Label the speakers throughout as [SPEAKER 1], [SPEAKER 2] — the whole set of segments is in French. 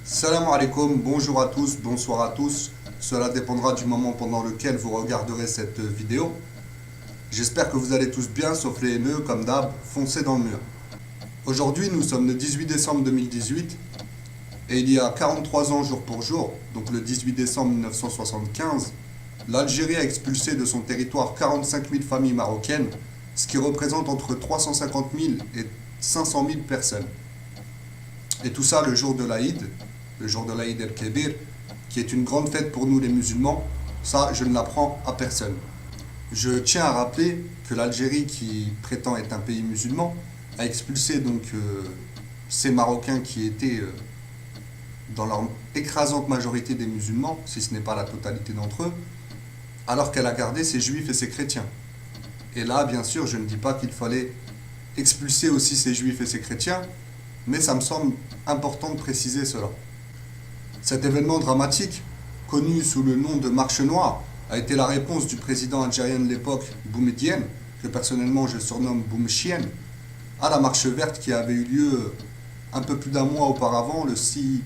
[SPEAKER 1] Salam alaikum, bonjour à tous, bonsoir à tous. Cela dépendra du moment pendant lequel vous regarderez cette vidéo. J'espère que vous allez tous bien, sauf les haineux, comme d'hab, foncez dans le mur. Aujourd'hui, nous sommes le 18 décembre 2018 et il y a 43 ans jour pour jour, donc le 18 décembre 1975, l'Algérie a expulsé de son territoire 45 000 familles marocaines, ce qui représente entre 350 000 et 500 000 personnes. Et tout ça le jour de l'Aïd, le jour de l'Aïd el-Kébir, qui est une grande fête pour nous les musulmans. Ça, je ne l'apprends à personne. Je tiens à rappeler que l'Algérie, qui prétend être un pays musulman, a expulsé donc ces Marocains qui étaient dans leur écrasante majorité des musulmans, si ce n'est pas la totalité d'entre eux, alors qu'elle a gardé ses juifs et ses chrétiens. Et là, bien sûr, je ne dis pas qu'il fallait expulser aussi ces juifs et ces chrétiens, mais ça me semble important de préciser cela. Cet événement dramatique, connu sous le nom de Marche Noire, a été la réponse du président algérien de l'époque, Boumedienne, que personnellement je surnomme Boumchienne, à la marche verte qui avait eu lieu un peu plus d'un mois auparavant, le 6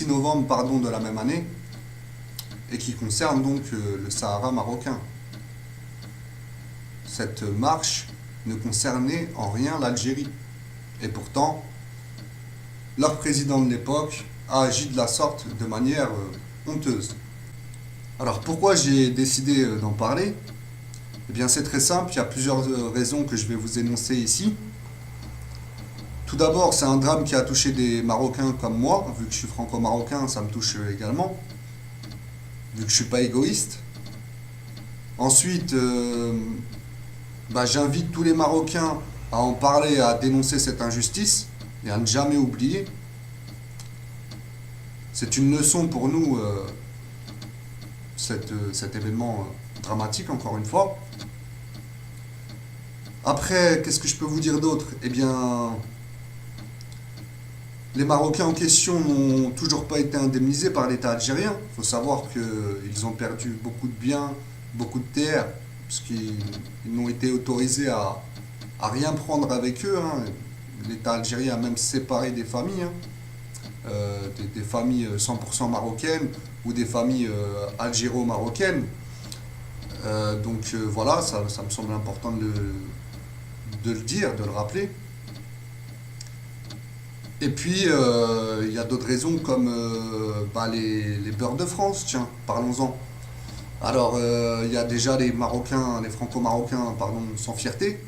[SPEAKER 1] novembre de la même année, et qui concerne donc le Sahara marocain. Cette marche ne concernait en rien l'Algérie. Et pourtant, leur président de l'époque a agi de la sorte de manière honteuse. Alors pourquoi j'ai décidé d'en parler? Eh bien c'est très simple, il y a plusieurs raisons que je vais vous énoncer ici. Tout d'abord, c'est un drame qui a touché des Marocains comme moi, vu que je suis franco-marocain, ça me touche également, vu que je ne suis pas égoïste. Ensuite, j'invite tous les Marocains à en parler, à dénoncer cette injustice et à ne jamais oublier. C'est une leçon pour nous, cet événement dramatique, encore une fois. Après, qu'est-ce que je peux vous dire d'autre? Eh bien, les Marocains en question n'ont toujours pas été indemnisés par l'État algérien. Il faut savoir qu'ils ont perdu beaucoup de biens, beaucoup de terres, parce qu'ils n'ont été autorisés à rien prendre avec eux. L'État algérien a même séparé des familles, des familles 100% marocaines ou des familles algéro-marocaines. Voilà, ça me semble important de le dire, de le rappeler. Et puis, il y a d'autres raisons comme les beurs de France, tiens, parlons-en. Alors, il y a déjà les Marocains, les Franco-Marocains, sans fierté,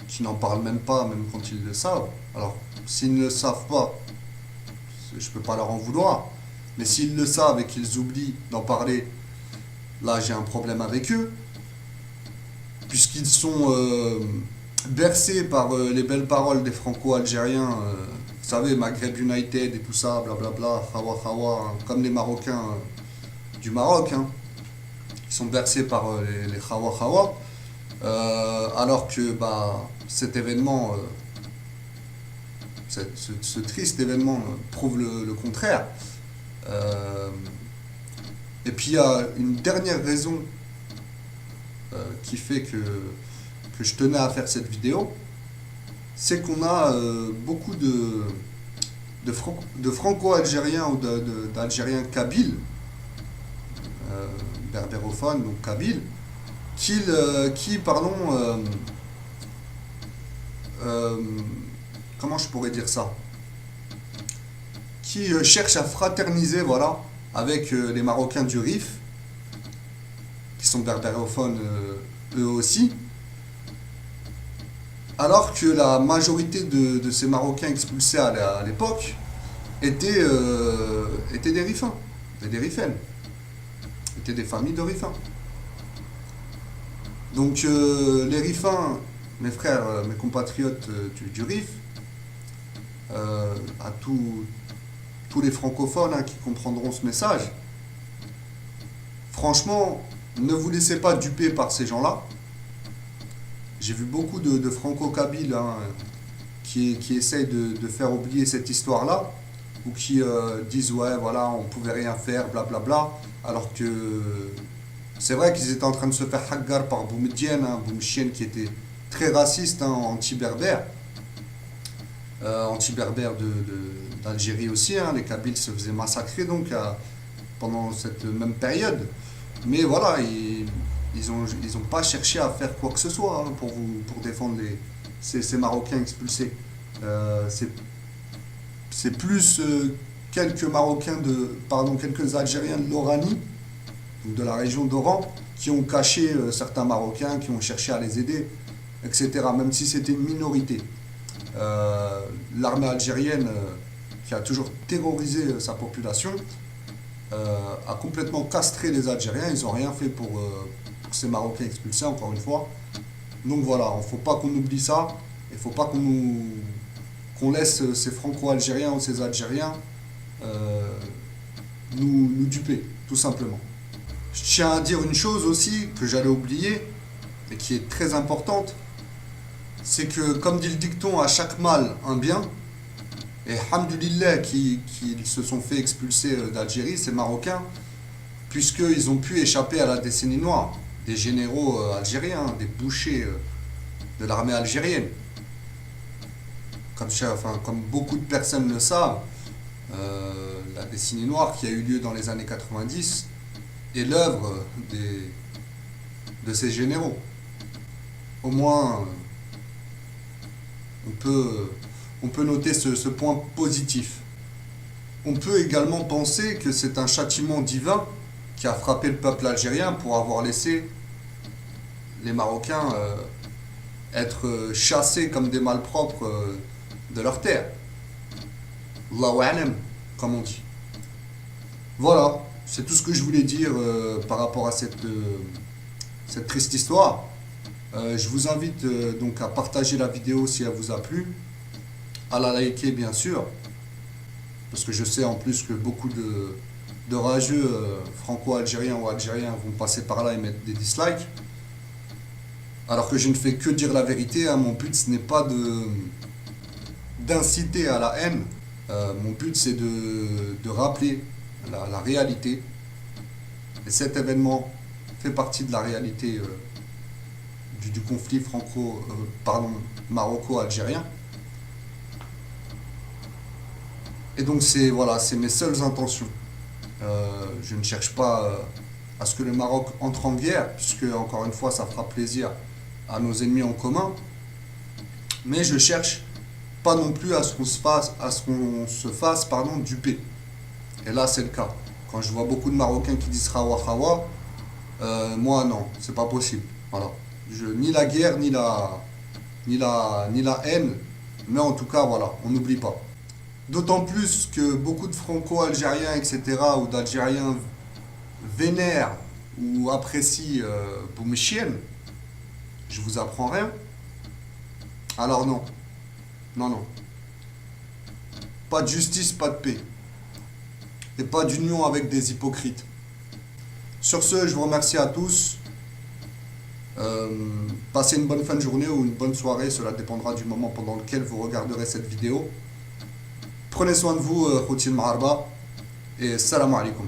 [SPEAKER 1] qui n'en parlent même pas, même quand ils le savent. Alors, s'ils ne le savent pas, je ne peux pas leur en vouloir. Mais s'ils le savent et qu'ils oublient d'en parler, là j'ai un problème avec eux, puisqu'ils sont bercés par les belles paroles des franco-algériens, vous savez, Maghreb United et tout ça, blablabla, Khawa Khawa, comme les Marocains du Maroc, qui sont bercés par les Khawa Khawa, alors que cet événement, ce triste événement prouve le contraire. Et puis il y a une dernière raison qui fait que je tenais à faire cette vidéo, c'est qu'on a beaucoup de franco-algériens ou d'algériens kabyles, berbérophones, donc kabyles, comment je pourrais dire ça, qui cherchent à fraterniser, voilà, avec les Marocains du Rif, qui sont berbérophones eux aussi, alors que la majorité de ces Marocains expulsés à l'époque étaient des Rifins, des Rifènes, étaient des familles de Rifins. Donc les Rifins, mes frères, mes compatriotes du Rif, à tous les francophones qui comprendront ce message, franchement, ne vous laissez pas duper par ces gens-là. J'ai vu beaucoup de franco-kabyles qui essayent de faire oublier cette histoire-là, ou qui disent ouais voilà on pouvait rien faire, blablabla, alors que c'est vrai qu'ils étaient en train de se faire haggar par Boumedienne, Boumchienne qui était très raciste, anti-berbère. anti-berbères d'Algérie aussi, hein. Les Kabyles se faisaient massacrer donc pendant cette même période. Mais voilà, ils ont pas cherché à faire quoi que ce soit, hein, pour défendre ces Marocains expulsés. C'est plus quelques Marocains quelques Algériens de l'Oranie, de la région d'Oran, qui ont caché certains Marocains, qui ont cherché à les aider, etc. Même si c'était une minorité. L'armée algérienne, qui a toujours terrorisé sa population, a complètement castré les Algériens. Ils n'ont rien fait pour ces Marocains expulsés, encore une fois. Donc voilà, il ne faut pas qu'on oublie ça. Il ne faut pas qu'on laisse ces Franco-Algériens ou ces Algériens nous duper, tout simplement. Je tiens à dire une chose aussi que j'allais oublier et qui est très importante, c'est que, comme dit le dicton, à chaque mal un bien. Et hamdulillah qu'ils se sont fait expulser d'Algérie, ces Marocains, puisqu'ils ont pu échapper à la décennie noire des généraux algériens, des bouchers de l'armée algérienne. Comme beaucoup de personnes le savent, la décennie noire qui a eu lieu dans les années 90 est l'œuvre de ces généraux. Au moins, on peut noter ce point positif. On peut également penser que c'est un châtiment divin qui a frappé le peuple algérien pour avoir laissé les Marocains être chassés comme des malpropres de leur terre. Allahu a'lam, comme on dit. Voilà, c'est tout ce que je voulais dire par rapport à cette triste histoire. Je vous invite donc à partager la vidéo si elle vous a plu, à la liker bien sûr, parce que je sais en plus que beaucoup de rageux franco-algériens ou algériens vont passer par là et mettre des dislikes, alors que je ne fais que dire la vérité, hein. Mon but ce n'est pas d'inciter à la haine, mon but c'est de rappeler la réalité, et cet événement fait partie de la réalité du conflit maroco-algérien. Et donc c'est mes seules intentions. Je ne cherche pas à ce que le Maroc entre en guerre, puisque encore une fois ça fera plaisir à nos ennemis en commun. Mais je cherche pas non plus à ce qu'on se fasse duper. Et là c'est le cas. Quand je vois beaucoup de Marocains qui disent Rawa Rawa, moi non, c'est pas possible. Voilà. Ni la guerre, ni la haine, mais en tout cas, voilà, on n'oublie pas. D'autant plus que beaucoup de Franco-Algériens, etc., ou d'Algériens vénèrent ou apprécient Boumechien. Je vous apprends rien. Alors non. Non. Pas de justice, pas de paix. Et pas d'union avec des hypocrites. Sur ce, je vous remercie à tous. Passez une bonne fin de journée ou une bonne soirée, cela dépendra du moment pendant lequel vous regarderez cette vidéo. Prenez soin de vous, Khoutil Maharba, et salam alaikum.